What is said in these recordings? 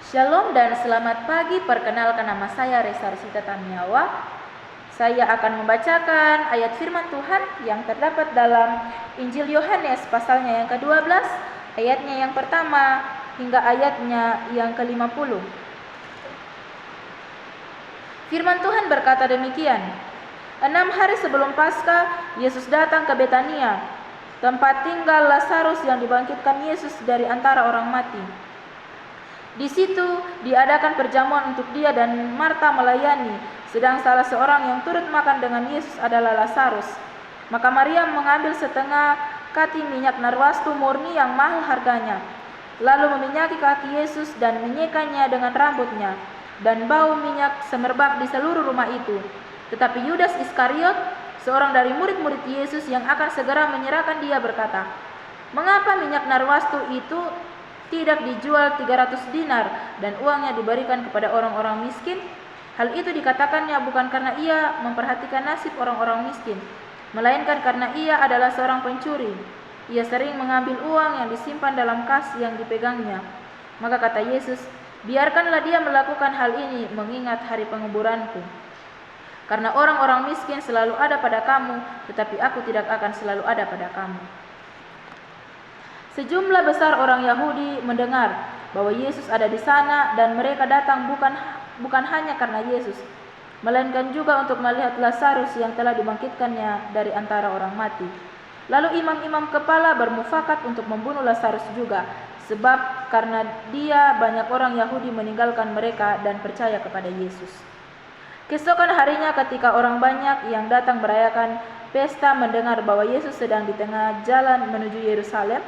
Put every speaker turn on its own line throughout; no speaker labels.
Shalom dan selamat pagi, perkenalkan nama saya Resa Rosita Tamiawa. Saya akan membacakan ayat firman Tuhan yang terdapat dalam Injil Yohanes pasalnya yang ke-12, ayatnya yang pertama hingga ayatnya yang ke-50. Firman Tuhan berkata demikian, 6 hari sebelum Paskah, Yesus datang ke Betania, tempat tinggal Lazarus yang dibangkitkan Yesus dari antara orang mati. Di situ diadakan perjamuan untuk dia dan Marta melayani, sedang salah seorang yang turut makan dengan Yesus adalah Lazarus. Maka Maria mengambil setengah kati minyak narwastu murni yang mahal harganya, lalu meminyaki kaki Yesus dan menyekanya dengan rambutnya, dan bau minyak semerbak di seluruh rumah itu. Tetapi Yudas Iskariot, seorang dari murid-murid Yesus yang akan segera menyerahkan dia, berkata, "Mengapa minyak narwastu itu tidak dijual 300 dinar dan uangnya diberikan kepada orang-orang miskin?" Hal itu dikatakannya bukan karena ia memperhatikan nasib orang-orang miskin, melainkan karena ia adalah seorang pencuri. Ia sering mengambil uang yang disimpan dalam kas yang dipegangnya. Maka kata Yesus, "Biarkanlah dia melakukan hal ini mengingat hari penguburanku. Karena orang-orang miskin selalu ada pada kamu, tetapi aku tidak akan selalu ada pada kamu." Sejumlah besar orang Yahudi mendengar bahwa Yesus ada di sana, dan mereka datang bukan hanya karena Yesus, melainkan juga untuk melihat Lazarus yang telah dibangkitkannya dari antara orang mati. Lalu imam-imam kepala bermufakat untuk membunuh Lazarus juga, sebab karena dia banyak orang Yahudi meninggalkan mereka dan percaya kepada Yesus. Keesokan harinya ketika orang banyak yang datang merayakan pesta mendengar bahwa Yesus sedang di tengah jalan menuju Yerusalem,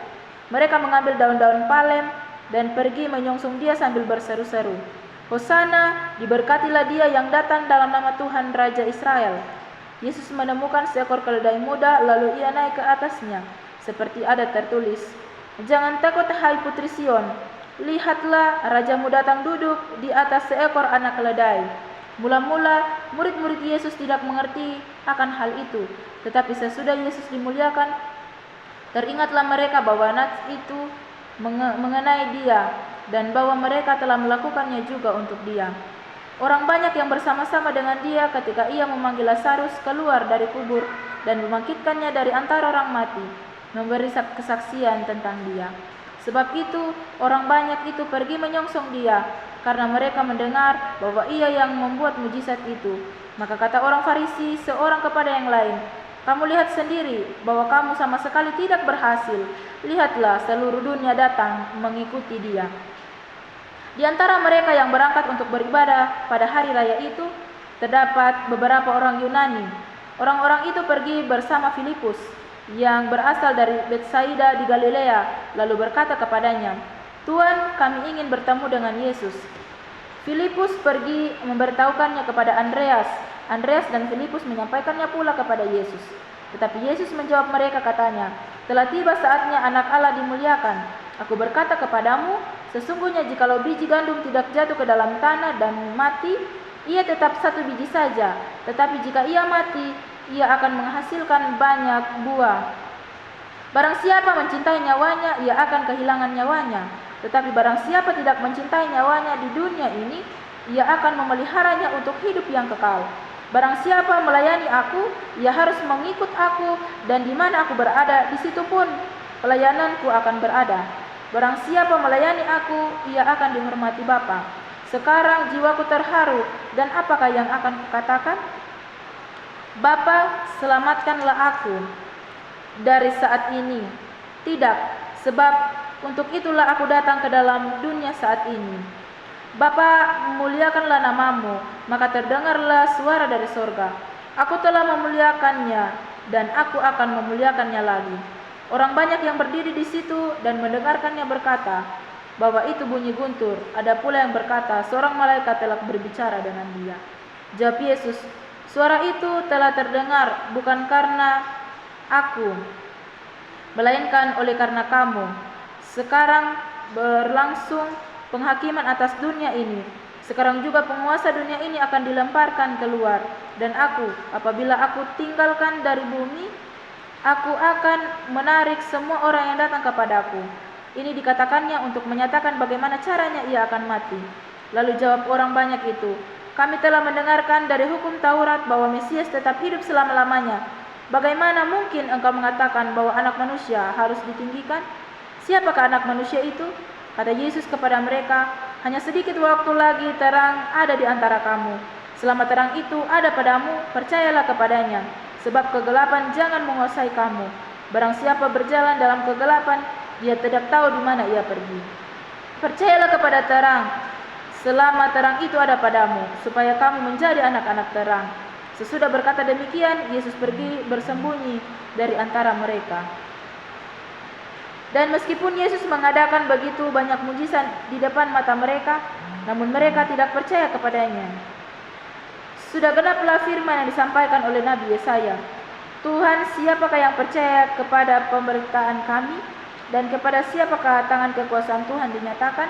mereka mengambil daun-daun palem dan pergi menyongsong dia sambil berseru-seru, "Hosana, diberkatilah dia yang datang dalam nama Tuhan Raja Israel." Yesus menemukan seekor keledai muda, lalu ia naik ke atasnya, seperti ada tertulis, "Jangan takut, hai putri Sion, lihatlah rajamu datang duduk di atas seekor anak keledai." Mula-mula murid-murid Yesus tidak mengerti akan hal itu, tetapi sesudah Yesus dimuliakan, teringatlah mereka bahwa nas itu mengenai dia, dan bahwa mereka telah melakukannya juga untuk dia. Orang banyak yang bersama-sama dengan dia ketika ia memanggil Lazarus keluar dari kubur dan membangkitkannya dari antara orang mati, memberi kesaksian tentang dia. Sebab itu orang banyak itu pergi menyongsong dia, karena mereka mendengar bahwa ia yang membuat mujizat itu. Maka kata orang Farisi seorang kepada yang lain, "Kamu lihat sendiri bahwa kamu sama sekali tidak berhasil. Lihatlah, seluruh dunia datang mengikuti dia." Di antara mereka yang berangkat untuk beribadah pada hari raya itu, terdapat beberapa orang Yunani. Orang-orang itu pergi bersama Filipus, yang berasal dari Betsaida di Galilea, lalu berkata kepadanya, "Tuan, kami ingin bertemu dengan Yesus." Filipus pergi memberitahukannya kepada Andreas. Andreas dan Filipus menyampaikannya pula kepada Yesus. Tetapi Yesus menjawab mereka, katanya, "Telah tiba saatnya anak Allah dimuliakan. Aku berkata kepadamu, sesungguhnya jikalau biji gandum tidak jatuh ke dalam tanah dan mati, ia tetap satu biji saja. Tetapi jika ia mati, ia akan menghasilkan banyak buah. Barang siapa mencintai nyawanya, ia akan kehilangan nyawanya. Tetapi barang siapa tidak mencintai nyawanya di dunia ini, ia akan memeliharanya untuk hidup yang kekal. Barang siapa melayani aku, ia harus mengikut aku, dan di mana aku berada, di situ pun pelayananku akan berada. Barang siapa melayani aku, ia akan dihormati Bapa. Sekarang jiwaku terharu, dan apakah yang akan kukatakan? Bapa, selamatkanlah aku dari saat ini. Tidak, sebab untuk itulah aku datang ke dalam dunia saat ini. Bapa, muliakanlah namamu." Maka terdengarlah suara dari sorga, "Aku telah memuliakannya, dan aku akan memuliakannya lagi." Orang banyak yang berdiri di situ dan mendengarkannya berkata bahwa itu bunyi guntur. Ada pula yang berkata, "Seorang malaikat telah berbicara dengan dia." Jawab Yesus, "Suara itu telah terdengar bukan karena aku, melainkan oleh karena kamu. Sekarang berlangsung penghakiman atas dunia ini. Sekarang juga penguasa dunia ini akan dilemparkan keluar. Dan aku, apabila aku tinggalkan dari bumi, aku akan menarik semua orang yang datang kepadaku. Ini dikatakannya untuk menyatakan bagaimana caranya ia akan mati. Lalu jawab orang banyak itu, kami telah mendengarkan dari hukum Taurat bahwa Mesias tetap hidup selama-lamanya. Bagaimana mungkin engkau mengatakan bahwa anak manusia harus ditinggikan? Siapakah anak manusia itu? Kata Yesus kepada mereka, hanya sedikit waktu lagi terang ada di antara kamu. Selama terang itu ada padamu, percayalah kepadanya. Sebab kegelapan jangan menguasai kamu. Barang siapa berjalan dalam kegelapan, dia tidak tahu di mana ia pergi. Percayalah kepada terang, selama terang itu ada padamu, supaya kamu menjadi anak-anak terang. Sesudah berkata demikian, Yesus pergi bersembunyi dari antara mereka. Dan meskipun Yesus mengadakan begitu banyak mujizat di depan mata mereka, namun mereka tidak percaya kepadanya. Sudah genaplah firman yang disampaikan oleh Nabi Yesaya. Tuhan, siapakah yang percaya kepada pemberitaan kami? Dan kepada siapakah tangan kekuasaan Tuhan dinyatakan?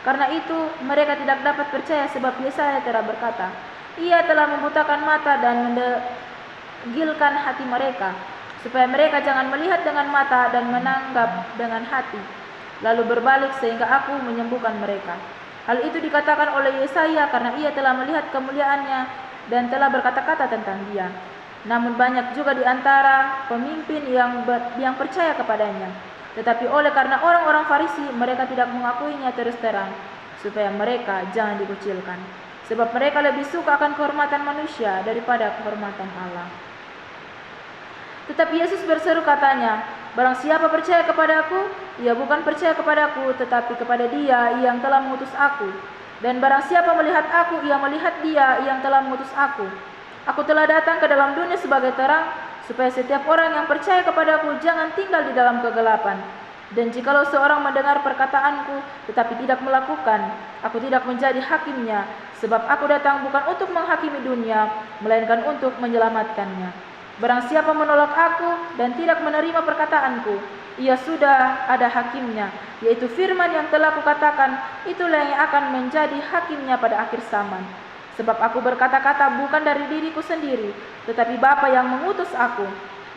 Karena itu mereka tidak dapat percaya sebab Yesaya telah berkata, Ia telah membutakan mata dan mendegilkan hati mereka, supaya mereka jangan melihat dengan mata dan menanggap dengan hati, lalu berbalik sehingga aku menyembuhkan mereka. Hal itu dikatakan oleh Yesaya karena ia telah melihat kemuliaannya dan telah berkata-kata tentang dia. Namun banyak juga di antara pemimpin yang percaya kepadanya. Tetapi oleh karena orang-orang Farisi, mereka tidak mengakuinya terus terang, supaya mereka jangan dikucilkan. Sebab mereka lebih suka akan kehormatan manusia daripada kehormatan Allah. Tetapi Yesus berseru katanya, barang siapa percaya kepadaku, ia bukan percaya kepadaku, tetapi kepada Dia yang telah mengutus aku. Dan barang siapa melihat aku, ia melihat Dia yang telah mengutus aku. Aku telah datang ke dalam dunia sebagai terang, supaya setiap orang yang percaya kepadaku jangan tinggal di dalam kegelapan. Dan jikalau seorang mendengar perkataanku, tetapi tidak melakukan, aku tidak menjadi hakimnya, sebab aku datang bukan untuk menghakimi dunia, melainkan untuk menyelamatkannya. Barang siapa menolak aku dan tidak menerima perkataanku, ia sudah ada hakimnya, yaitu firman yang telah kukatakan, itulah yang akan menjadi hakimnya pada akhir zaman. Sebab aku berkata-kata bukan dari diriku sendiri, tetapi Bapa yang mengutus aku.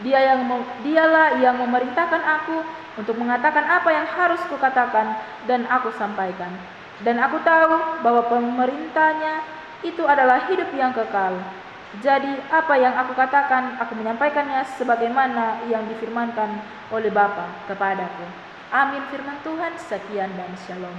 Dialah yang memerintahkan aku untuk mengatakan apa yang harus kukatakan dan aku sampaikan. Dan aku tahu bahwa pemerintahnya itu adalah hidup yang kekal. Jadi apa yang aku katakan, aku menyampaikannya sebagaimana yang difirmankan oleh Bapa kepadaku. Amin firman Tuhan, sekian dan shalom.